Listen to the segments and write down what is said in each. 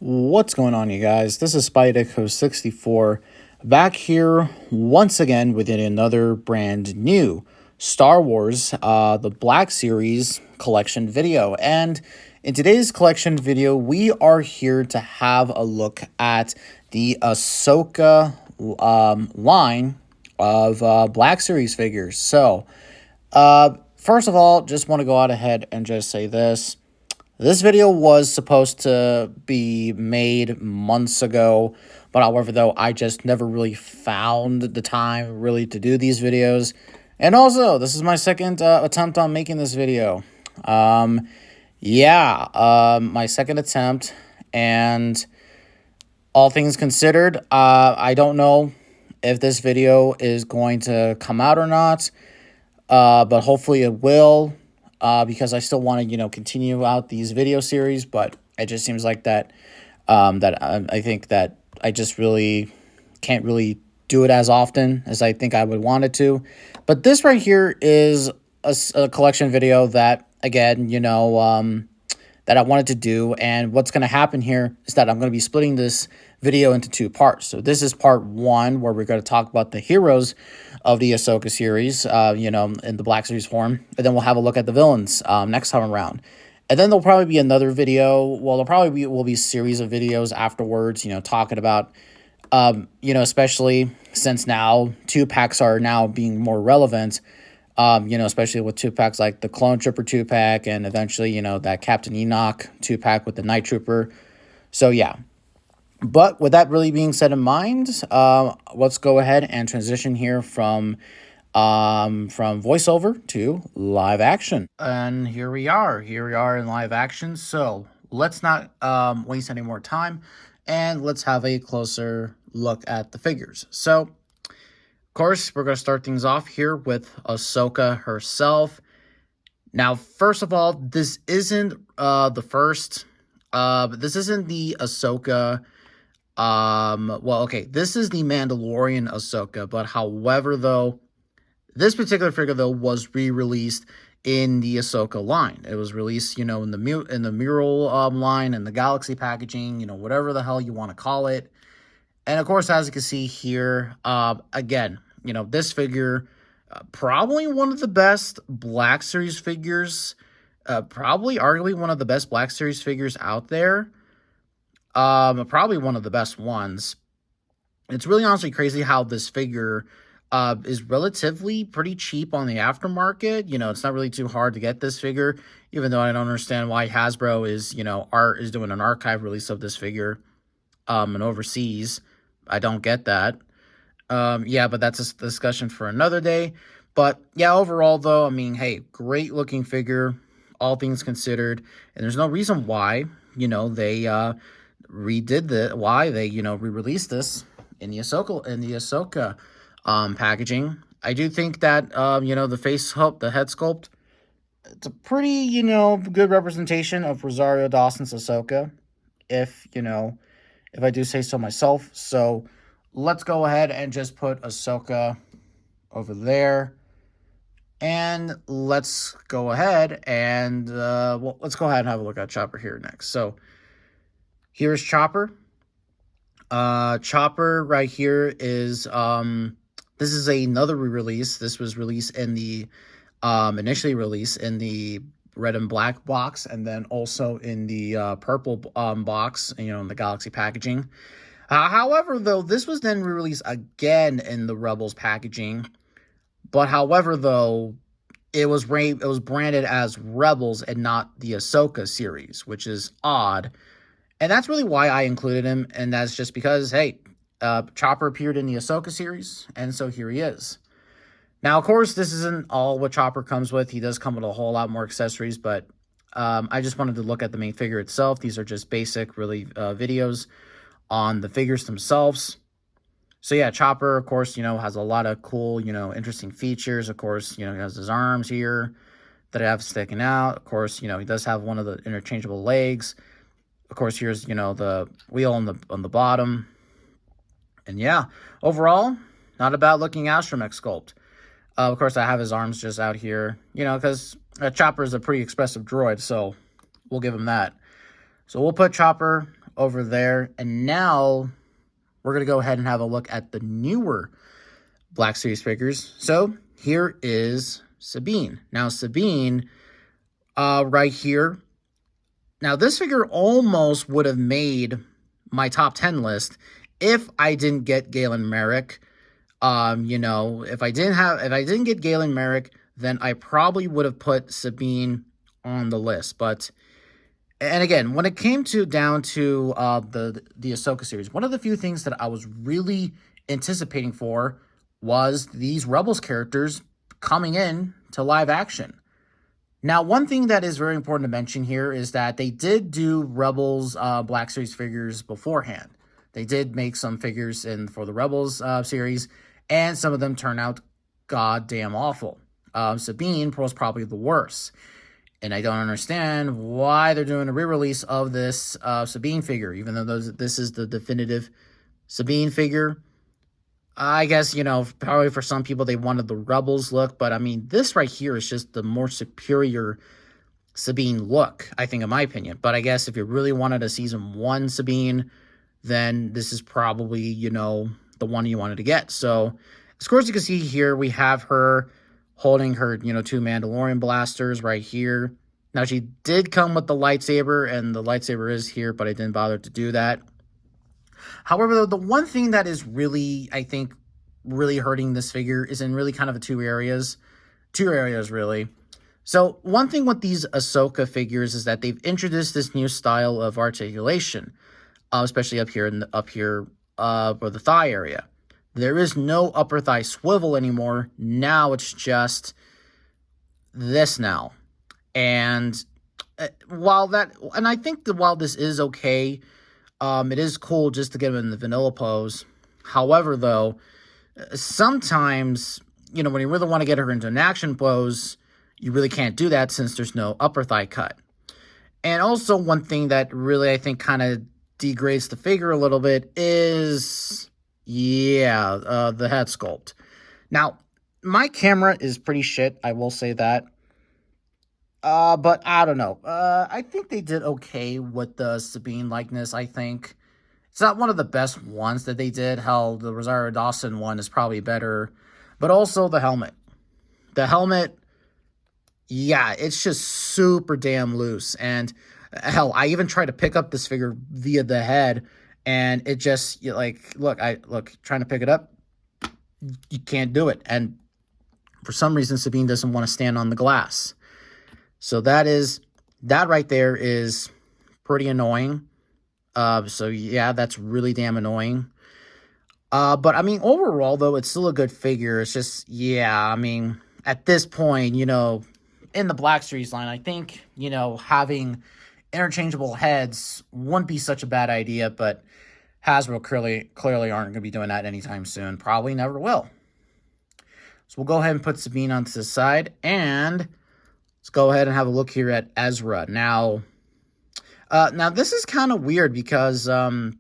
What's going on, you guys? This is Spydeco64 back here once again with another brand new Star Wars the Black Series collection video. And in today's collection video, we are here to have a look at the Ahsoka line of Black Series figures. So, first of all, just want to go out ahead and just say this. This video was supposed to be made months ago, but however, though, I just never really found the time really to do these videos. And also, this is my second attempt on making this video. My second attempt, and all things considered, I don't know if this video is going to come out or not, but hopefully it will. Because I still want to, continue out these video series, but it just seems like that, I think that I just really can't really do it as often as I think I would want it to. But this right here is a collection video that, again, that I wanted to do. And what's going to happen here is that I'm going to be splitting this video into two parts. So this is part one, where we're going to talk about the heroes of the Ahsoka series, in the Black Series form. And then we'll have a look at the villains next time around. And then there'll probably be another video. Well, will be a series of videos afterwards, talking about, especially since now 2-packs are now being more relevant, especially with 2-packs like the Clone Trooper 2-pack and eventually, that Captain Enoch 2-pack with the Night Trooper. So, yeah. But with that really being said in mind, let's go ahead and transition here from voiceover to live action. And here we are in live action. So let's not waste any more time, and let's have a closer look at the figures. So, of course, we're going to start things off here with Ahsoka herself. Now, first of all, this isn't the first. This isn't the Ahsoka. This is the Mandalorian Ahsoka, but however, though, this particular figure, though, was re-released in the Ahsoka line. It was released, in the mural line and the galaxy packaging, whatever the hell you want to call it. And, of course, as you can see here, again, this figure, probably one of the best Black Series figures, probably arguably one of the best Black Series figures out there. Probably one of the best ones. It's really honestly crazy how this figure is relatively pretty cheap on the aftermarket. It's not really too hard to get this figure, even though I don't understand why Hasbro is, is doing an archive release of this figure and overseas. I don't get that. But that's a discussion for another day. But yeah, overall though, I mean, hey, great looking figure, all things considered. And there's no reason why, they re-released this in the Ahsoka packaging. I do think that the face sculpt, the head sculpt, it's a pretty good representation of Rosario Dawson's Ahsoka, if I do say so myself. So let's go ahead and just put Ahsoka over there, and let's go ahead and let's go ahead and have a look at Chopper here next. So here's Chopper. Chopper right here is, this is another re-release. This was released in the, initially released in the red and black box, and then also in the purple box, in the Galaxy packaging. However, though, this was then re-released again in the Rebels packaging. But however, though, it was branded as Rebels and not the Ahsoka series, which is odd. And that's really why I included him, and that's just because, hey, Chopper appeared in the Ahsoka series, and so here he is. Now, of course, this isn't all what Chopper comes with. He does come with a whole lot more accessories, but I just wanted to look at the main figure itself. These are just basic, really, videos on the figures themselves. So, yeah, Chopper, of course, has a lot of cool, interesting features. Of course, he has his arms here that I have sticking out. Of course, he does have one of the interchangeable legs. Of course, here's, the wheel on the bottom. And yeah, overall, not a bad looking astromech sculpt. Of course, I have his arms just out here, because Chopper is a pretty expressive droid, so we'll give him that. So we'll put Chopper over there. And now we're going to go ahead and have a look at the newer Black Series figures. So here is Sabine. Now Sabine, right here. Now this figure almost would have made my top 10 list if I didn't get Galen Merrick. You know, if I didn't get Galen Merrick, then I probably would have put Sabine on the list. But, and again, when it came down to the Ahsoka series, one of the few things that I was really anticipating for was these Rebels characters coming in to live action. Now, one thing that is very important to mention here is that they did do Rebels Black Series figures beforehand. They did make some figures for the Rebels series, and some of them turned out goddamn awful. Sabine was probably the worst. And I don't understand why they're doing a re-release of this Sabine figure, even though this is the definitive Sabine figure. I guess, you know, probably for some people they wanted the Rebels look, but I mean, this right here is just the more superior Sabine look, I think, in my opinion. But I guess if you really wanted a Season 1 Sabine, then this is probably, you know, the one you wanted to get. So, of course, you can see here we have her holding her, you know, 2 Mandalorian blasters right here. Now, she did come with the lightsaber, and the lightsaber is here, but I didn't bother to do that. However, the one thing that is really, I think, really hurting this figure is in really kind of two areas. Two areas, really. So, one thing with these Ahsoka figures is that they've introduced this new style of articulation, especially up here for the thigh area. There is no upper thigh swivel anymore. Now it's just this now. And while this is okay, it is cool just to get him in the vanilla pose. However, though, sometimes, you know, when you really want to get her into an action pose, you really can't do that since there's no upper thigh cut. And also one thing that really, I think, kind of degrades the figure a little bit is, the head sculpt. Now, my camera is pretty shit, I will say that. But I don't know. I think they did okay with the Sabine likeness, I think. It's not one of the best ones that they did. Hell, the Rosario Dawson one is probably better. But also the helmet. The helmet, yeah, it's just super damn loose. And hell, I even tried to pick up this figure via the head, and it just, look, trying to pick it up, you can't do it. And for some reason, Sabine doesn't want to stand on the glass. So that right there is pretty annoying. So yeah, that's really damn annoying. But I mean, overall though, it's still a good figure. It's just, yeah, I mean, at this point, you know, in the Black Series line, I think, you know, having interchangeable heads wouldn't be such a bad idea, but Hasbro clearly aren't going to be doing that anytime soon. Probably never will. So we'll go ahead and put Sabine onto the side, and let's go ahead and have a look here at Ezra. Now this is kind of weird because going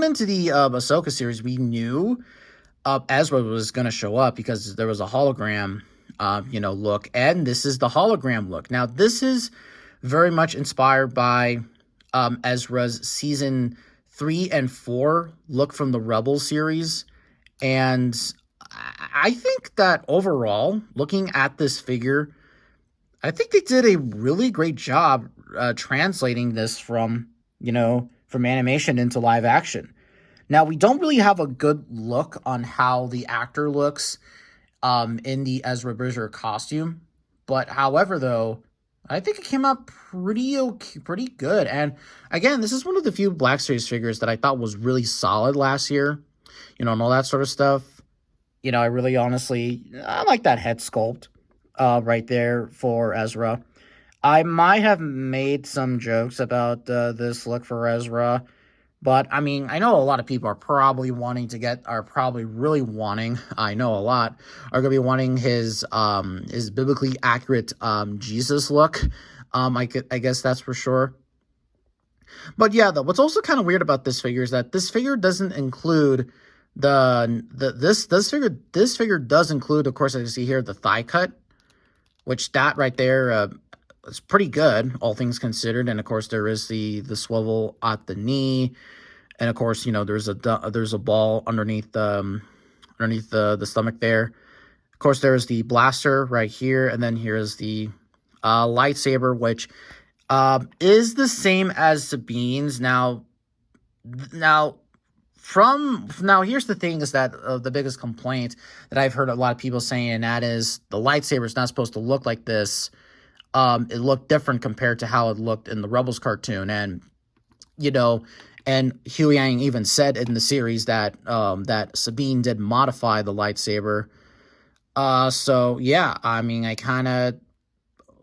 into the Ahsoka series, we knew Ezra was going to show up because there was a hologram, look, and this is the hologram look. Now, this is very much inspired by Ezra's Season 3 and 4 look from the Rebels series, and I think that overall, looking at this figure, I think they did a really great job translating this from animation into live action. Now, we don't really have a good look on how the actor looks in the Ezra Bridger costume, but however, though, I think it came out pretty good. And again, this is one of the few Black Series figures that I thought was really solid last year, and all that sort of stuff. I really I like that head sculpt right there for Ezra. I might have made some jokes about this look for Ezra, but I mean, I know a lot of people are probably wanting, I know a lot, are going to be wanting his biblically accurate Jesus look. I guess that's for sure. But yeah, though, what's also kind of weird about this figure is that this figure doesn't include this figure does include, of course, as you see here, the thigh cut, which that right there, it's pretty good, all things considered. And of course, there is the swivel at the knee, and of course, there's a ball underneath the stomach there. Of course, there's the blaster right here, and then here's the lightsaber, which is the same as Sabine's. Now, here's the thing: is that the biggest complaint that I've heard a lot of people saying, and that is the lightsaber is not supposed to look like this. It looked different compared to how it looked in the Rebels cartoon, and and Huyang even said in the series that that Sabine did modify the lightsaber. So yeah, I mean, I kind of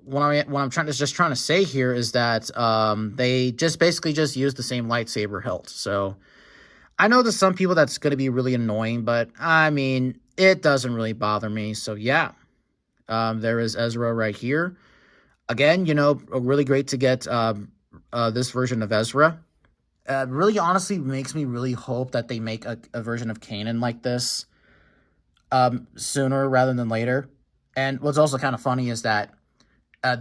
what I'm trying to say here is that they just basically just used the same lightsaber hilt. So I know to some people that's going to be really annoying, but I mean, it doesn't really bother me. So yeah, there is Ezra right here. Again, really great to get this version of Ezra. Really, honestly, makes me really hope that they make a version of Kanan like this sooner rather than later. And what's also kind of funny is that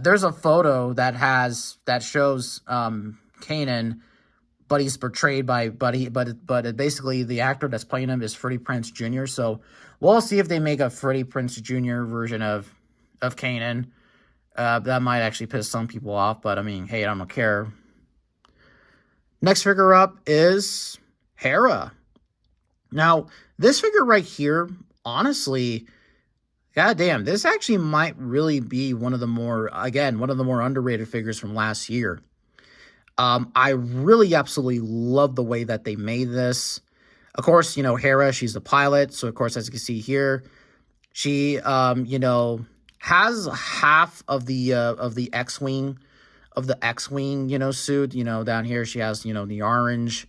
there's a photo that shows Kanan, but he's portrayed by basically the actor that's playing him is Freddie Prinze Jr. So we'll see if they make a Freddie Prinze Jr. version of Kanan. That might actually piss some people off, but I mean, hey, I don't care. Next figure up is Hera. Now, this figure right here, honestly, goddamn, this actually might really be one of the more underrated figures from last year. I really absolutely love the way that they made this. Of course, Hera, she's the pilot, so of course, as you can see here, she, has half of the X-Wing, suit. Down here she has, the orange,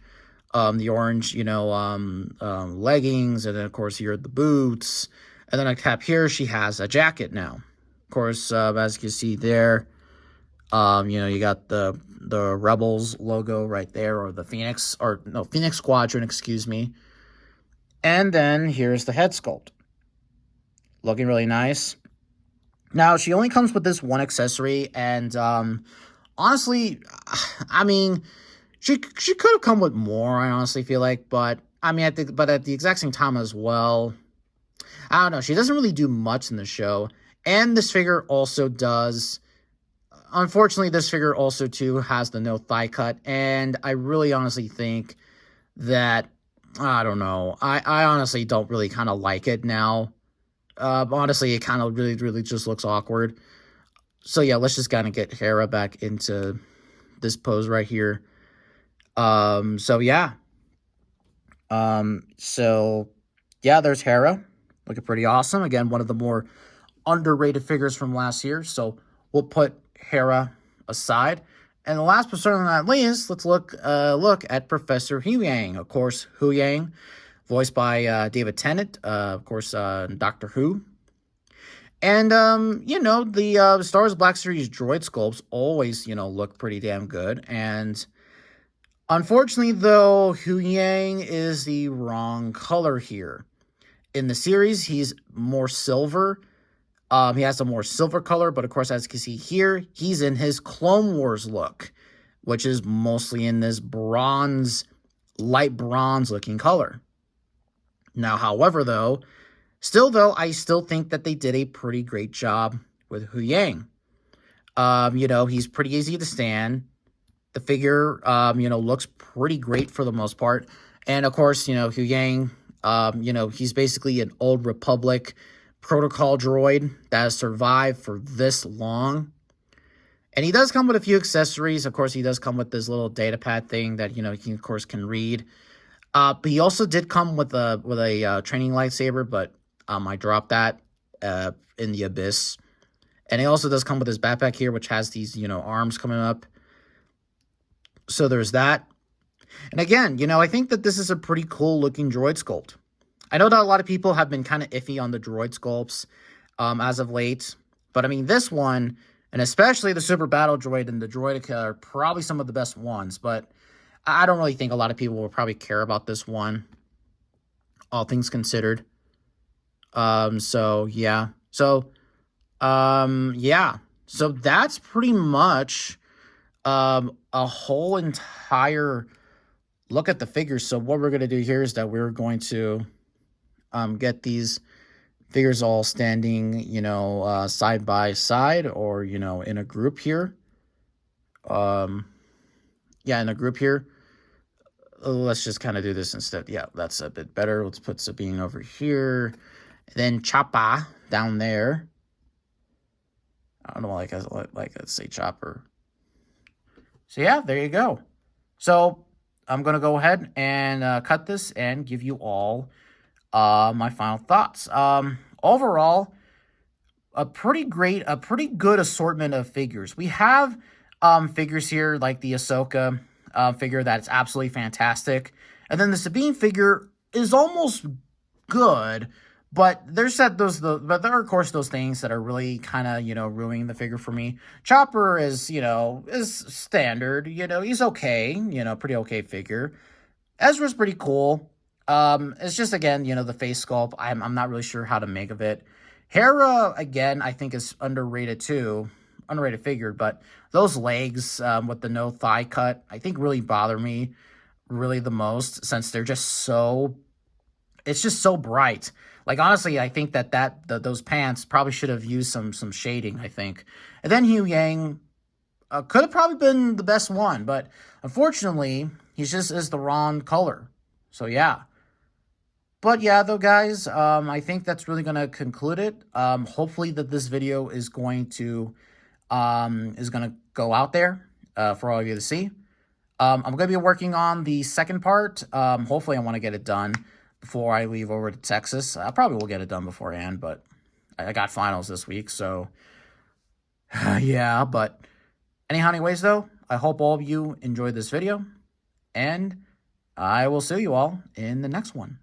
leggings, and then of course here are the boots, and then up here she has a jacket now. Of course, as you can see there, you got the Rebels logo right there, or the Phoenix Squadron, excuse me. And then here's the head sculpt, looking really nice. Now, she only comes with this one accessory, and honestly, I mean, she could have come with more, I honestly feel like, but I mean, but at the exact same time as well, I don't know, she doesn't really do much in the show. And this figure also does, unfortunately, this figure also too has the no thigh cut, and I really honestly think that, I don't know, I honestly don't really kind of like it now. Honestly, it kind of really just looks awkward. So yeah, let's just kind of get Hera back into this pose right here. So yeah. So yeah, there's Hera, looking pretty awesome. Again, one of the more underrated figures from last year. So we'll put Hera aside. And the last but certainly not least, let's look at Professor Huyang. Of course, Huyang, voiced by David Tennant, of course, Doctor Who. And, the Star Wars Black Series droid sculpts always, look pretty damn good. And unfortunately, though, Huyang is the wrong color here. In the series, he's more silver. He has a more silver color, but of course, as you can see here, he's in his Clone Wars look, which is mostly in this light bronze looking color. Now, however, I still think that they did a pretty great job with Huyang. He's pretty easy to stand. The figure, looks pretty great for the most part. And of course, Huyang, he's basically an old Republic protocol droid that has survived for this long. And he does come with a few accessories. Of course, he does come with this little data pad thing that, he of course can read. But he also did come with a training lightsaber, but I dropped that in the Abyss. And he also does come with his backpack here, which has these, arms coming up. So there's that. And again, I think that this is a pretty cool looking droid sculpt. I know that a lot of people have been kind of iffy on the droid sculpts as of late. But I mean, this one, and especially the Super Battle Droid and the Droideka, are probably some of the best ones. But I don't really think a lot of people will probably care about this one, all things considered. So, yeah. So, yeah. So that's pretty much a whole entire look at the figures. So what we're going to do here is that we're going to get these figures all standing, side by side, or, in a group here. Yeah, in a group here. Let's just kind of do this instead. Yeah, that's a bit better. Let's put Sabine over here. Then Choppa down there. I don't know, like I say Chopper. So yeah, there you go. So I'm going to go ahead and cut this and give you all my final thoughts. Overall, a pretty good assortment of figures. We have figures here like the Ahsoka figure that's absolutely fantastic. And then the Sabine figure is almost good, but there are of course those things that are really kind of, ruining the figure for me. Chopper is standard, he's okay, pretty okay figure. Ezra's pretty cool. It's just, again, the face sculpt. I'm not really sure how to make of it. Hera, again, I think is underrated too. Underrated figure, but those legs with the no thigh cut, I think really bother me really the most, since they're just so, it's just so bright. Like, honestly, I think that those pants probably should have used some shading, I think. And then Hugh Yang could have probably been the best one, but unfortunately, he just is the wrong color. So yeah. But yeah, though, guys, I think that's really going to conclude it. Hopefully that this video is going to go out there for all of you to see. I'm going to be working on the second part. Hopefully I want to get it done before I leave over to Texas. I probably will get it done beforehand, but I got finals this week, so yeah. But anyways, though, I hope all of you enjoyed this video, and I will see you all in the next one.